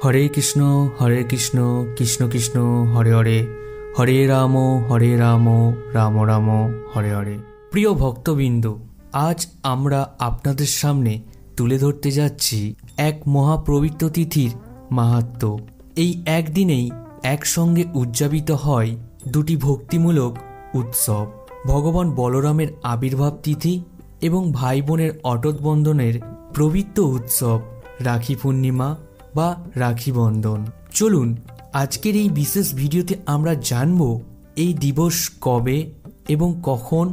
হরে কৃষ্ণ কৃষ্ণ কৃষ্ণ হরে হরে, হরে রাম রাম রাম হরে হরে। প্রিয় ভক্তবৃন্দ, আজ আমরা আপনাদের সামনে তুলে ধরতে যাচ্ছি এক মহাপবিত্র তিথির মাহাত্ম্য। এই একদিনেই একসঙ্গে উদযাপিত হয় দুটি ভক্তিমূলক উৎসব, ভগবান বলরামের আবির্ভাব তিথি এবং ভাই বোনের অটুট বন্ধনের পবিত্র উৎসব রাখি পূর্ণিমা বা রাখি বন্ধন। চলুন আজকের এই বিশেষ ভিডিওতে আমরা জানব এই দিবস কবে এবং কখন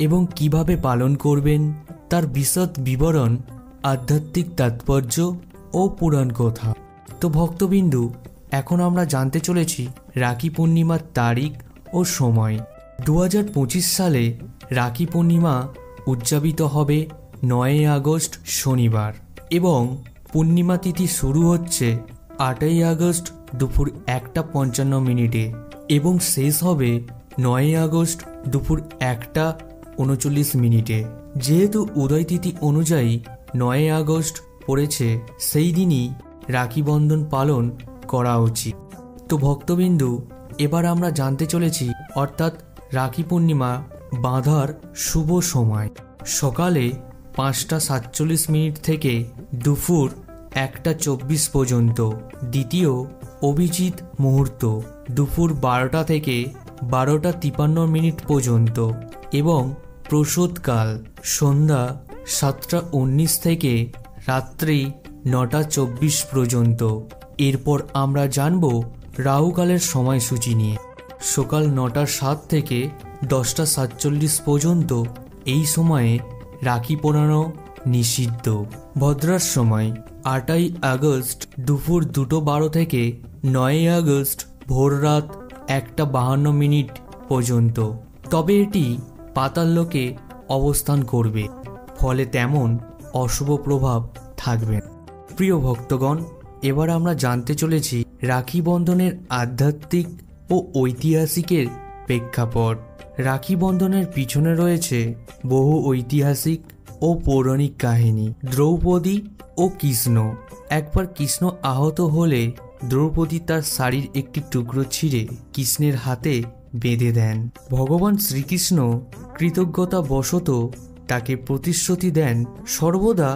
এবং কিভাবে পালন করবেন, তার বিশদ বিবরণ, আধ্যাত্মিক তাৎপর্য ও পুরাণ কথা। তো ভক্তবিন্দু, এখন আমরা জানতে চলেছি রাখি পূর্ণিমার তারিখ ও সময়। 2025 সালে রাখি পূর্ণিমা উদযাপিত হবে 9 আগস্ট শনিবার এবং পূর্ণিমা তিথি শুরু হচ্ছে 8 আগস্ট দুপুর 1:55 এবং শেষ হবে 9 আগস্ট দুপুর 1:39। যেহেতু উদয় তিথি অনুযায়ী 9 আগস্ট পড়েছে, সেই দিনই রাখি বন্ধন পালন করা উচিত। তো ভক্তবিন্দু, এবার আমরা জানতে চলেছি অর্থাৎ রাখি পূর্ণিমা বাঁধার শুভ সময়। সকালে 5:47 থেকে দুপুর 1:24 পর্যন্ত। দ্বিতীয় অভিজিৎ মুহূর্ত দুপুর 12টা থেকে 12:53 পর্যন্ত এবং প্রসূতকাল সন্ধ্যা 7:19 থেকে রাত্রি 9:24 পর্যন্ত। এরপর আমরা জানব রাহুকালের সময়সূচি নিয়ে। সকাল 9:07 থেকে 10:47 পর্যন্ত এই সময়ে রাখি পরানো নিষিদ্ধ। ভদ্রার সময় 8 আগস্ট দুপুর 2:12 থেকে 9 আগস্ট ভোররাত 1:52 পর্যন্ত। তবে এটি পাতাল লোকে অবস্থান করবে, ফলে তেমন অশুভ প্রভাব থাকবে। প্রিয় ভক্তগণ, এবার আমরা জানতে চলেছি রাখি বন্ধনের আধ্যাত্মিক ও ঐতিহাসিকের প্রেক্ষাপট। রাখি বন্ধনের পিছনে রয়েছে বহু ঐতিহাসিক ও পৌরাণিক কাহিনী। দ্রৌপদী ও কৃষ্ণ। একবার কৃষ্ণ আহত হলে দ্রৌপদী তার শাড়ির একটি টুকরো ছিঁড়ে কৃষ্ণের হাতে বেঁধে দেন। ভগবান শ্রীকৃষ্ণ কৃতজ্ঞতা বশত তাকে প্রতিশ্রুতি দেন সর্বদা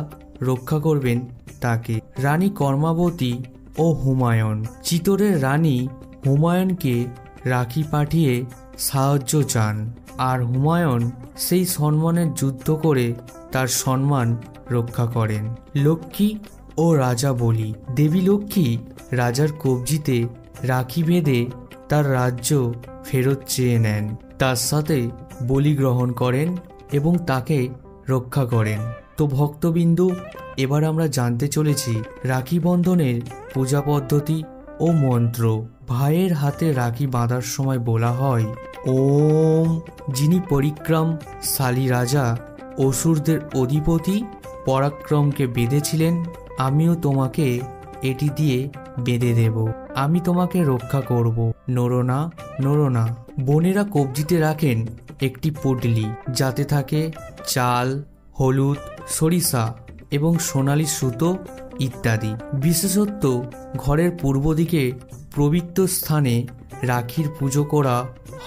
রক্ষা করবেন তাকে। রানী কর্মাবতী ও হুমায়ুন। চিতোরের রানী হুমায়ুনকে রাখি পাঠিয়ে সাহায্য চান, আর হুমায়ুন সেই সম্মানের যুদ্ধ করে তার সম্মান রক্ষা করেন। লক্ষ্মী ও রাজা বলি। দেবী লক্ষ্মী রাজার কবজিতে রাখি বেঁধে তার রাজ্য ফেরত চেয়ে নেন, তার সাথে বলি গ্রহণ করেন এবং তাকে রক্ষা করেন। তো ভক্তবিন্দু, এবার আমরা জানতে চলেছি রাখি বন্ধনের পূজা পদ্ধতি ও মন্ত্র। ভাইয়ের হাতে রাখি বাঁধার সময় বলা হয় ওম। যিনি পরিক্রমশালী রাজা অসুরদের অধিপতি পরাক্রমকে বেঁধেছিলেন, আমিও তোমাকে এটি দিয়ে বেঁধে দেব, আমি তোমাকে রক্ষা করব, নড়ো না নড়ো না। বোনেরা কবজিতে রাখেন একটি পুটলি, যাতে থাকে চাল, হলুদ, সরিষা এবং সোনালি সুতো ইত্যাদি। বিশেষত ঘরের পূর্ব দিকে পবিত্র স্থানে রাখির পুজো করা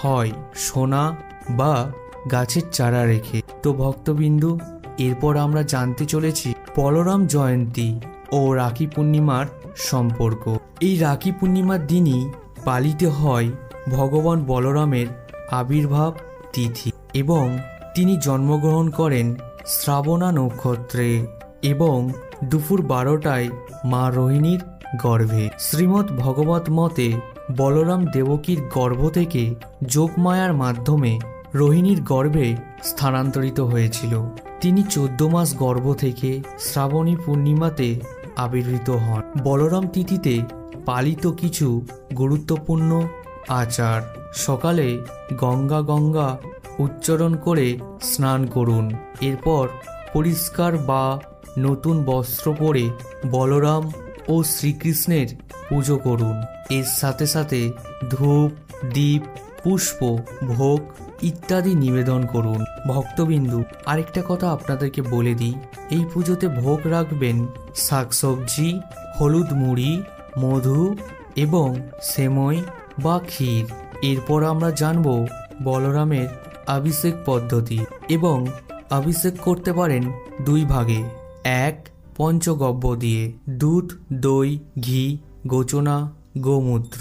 হয় সোনা বা গাছের চারা রেখে। তো ভক্তবিন্দু, এরপর আমরা জানতে চলেছি বলরাম জয়ন্তী ও রাখি পূর্ণিমার সম্পর্ক। এই রাখি পূর্ণিমার দিনই পালিত হয় ভগবান বলরামের আবির্ভাব তিথি এবং তিনি জন্মগ্রহণ করেন শ্রাবণা নক্ষত্রে এবং দুপুর 12টায় মা রোহিণীর গর্ভে। শ্রীমদ্ ভগবত মতে বলরাম দেবকীর গর্ভ থেকে যোগমায়ার মাধ্যমে রোহিণীর গর্ভে স্থানান্তরিত হয়েছিল। তিনি 14 মাস গর্ভ থেকে শ্রাবণী পূর্ণিমাতে আবির্ভূত হন। বলরাম তিথিতে পালিত কিছু গুরুত্বপূর্ণ আচার। সকালে গঙ্গা গঙ্গা উচ্চারণ করে স্নান করুন। এরপর পরিষ্কার বা নতুন বস্ত্র পরে বলরাম ও শ্রীকৃষ্ণের পুজো করুন। এর সাথে সাথে ধূপ, দীপ, পুষ্প, ভোগ ইত্যাদি নিবেদন করুন। ভক্তবিন্দু, আরেকটা কথা আপনাদেরকে বলে দিই, এই পুজোতে ভোগ রাখবেন শাকসবজি, হলুদ মুড়ি, মধু এবং সেমই বা ক্ষীর। এরপর আমরা জানব বলরামের অভিষেক পদ্ধতি। এবং অভিষেক করতে পারেন দুই ভাগে। এক, পঞ্চগব্য দিয়ে, দুধ, দই, ঘি, গোচনা, গোমূত্র।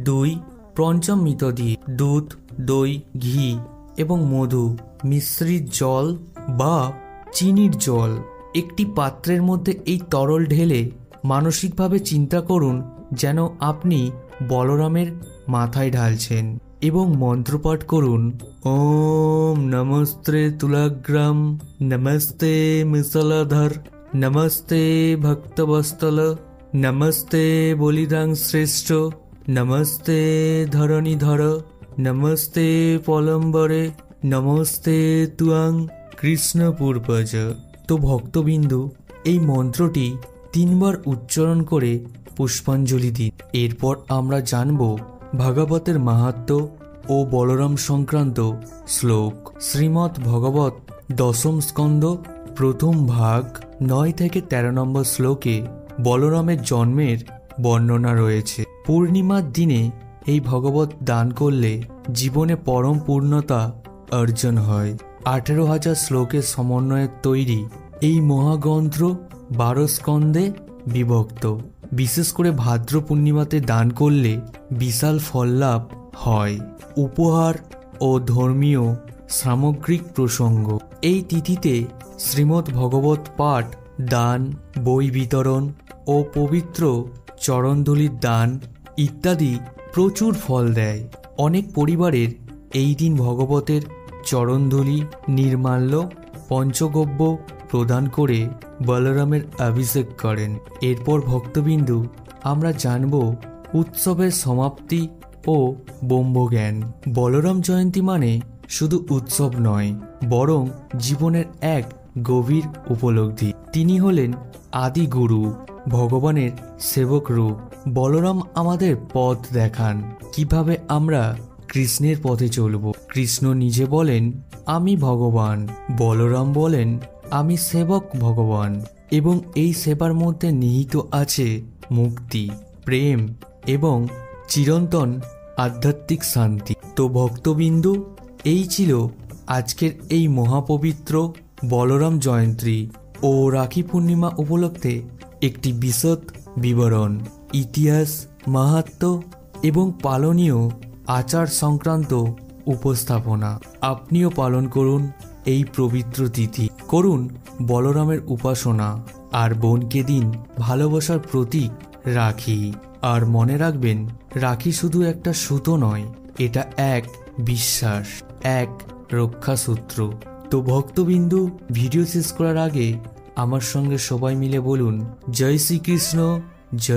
দুই, পঞ্চমৃত দিয়ে, দুধ, দই, ঘি এবং মধু মিশ্রিত জল বা চিনির জল। একটি পাত্রের মধ্যে এই তরল ঢেলে মানসিকভাবে চিন্তা করুন যেন আপনি বলরামের মাথায় ঢালছেন এবং মন্ত্রপাঠ করুন। ওম নমস্তে তুলাগ্রাম, নমস্তে মিশলাধর, নমস্তে ভক্তবস্তল, নমস্তে বলিদাং শ্রেষ্ঠ, নমস্তে ধরণীধর, নমস্তে পলম্বরে, নমস্তে তুয়াং কৃষ্ণ পূর্বজ। তো ভক্তবিন্দু, এই মন্ত্রটি 3 বার উচ্চারণ করে পুষ্পাঞ্জলি দিন। এরপর আমরা জানব ভাগবতের মাহাত্ম্য ও বলরাম সংক্রান্ত শ্লোক। শ্রীমদ্ ভগবত দশম স্কন্ধ প্রথম ভাগ 9 থেকে 13 নম্বর শ্লোকে বলরামের জন্মের বর্ণনা রয়েছে। পূর্ণিমার দিনে এই ভগবত দান করলে জীবনে পরম পূর্ণতা অর্জন হয়। 18,000 শ্লোকের সমন্বয়ে তৈরি এই মহাগ্রন্থ 12 স্কন্ধে বিভক্ত। বিশেষ করে ভাদ্র পূর্ণিমাতে দান করলে বিশাল ফল লাভ হয়। উপহার ও ধর্মীয় সামগ্রিক প্রসঙ্গ। এই তিথিতে শ্রীমদ্ ভগবত পাঠ, দান, বই বিতরণ ও পবিত্র চরণধূলির দান ইত্যাদি প্রচুর ফল দেয়। অনেক পরিবারের এই দিন ভগবতের চরণধূলি, নির্মাল্য, পঞ্চগব্য প্রদান করে বলরামের অভিষেক করেন। এরপর ভক্তবিন্দু, আমরা জানব উৎসবের সমাপ্তি ও ব্রহ্মজ্ঞান। বলরাম জয়ন্তী মানে শুধু উৎসব নয়, বরং জীবনের এক গভীর উপলব্ধি। তিনি হলেন আদি গুরু, ভগবানের সেবক রূপ। বলরাম আমাদের পথ দেখান কিভাবে আমরা কৃষ্ণের পথে চলব। কৃষ্ণ নিজে বলেন, আমি ভগবান। বলরাম বলেন, আমি সেবক ভগবান। এবং এই সেবার মধ্যে নিহিত আছে মুক্তি, প্রেম এবং চিরন্তন আধ্যাত্মিক শান্তি। তো ভক্তবিন্দু, এই ছিল আজকের এই মহাপবিত্র বলরাম জয়ন্তী ও রাখি পূর্ণিমা উপলক্ষে একটি বিশদ বিবরণ, ইতিহাস, মাহাত্ম্য এবং পালনীয় আচার সংক্রান্ত উপস্থাপনা। আপনিও পালন করুন এই পবিত্র তিথি, করুন বলরামের উপাসনা, আর বোনকে দিন ভালোবাসার প্রতীক রাখি। আর মনে রাখবেন, রাখি শুধু একটা সুতো নয়, এটা এক বিশ্বাস, এক রক্ষাসূত্র। তো ভক্তবিন্দু, ভিডিও শেষ করার আগে আমার সঙ্গে সবাই মিলে বলুন, জয় শ্রীকৃষ্ণ, জয়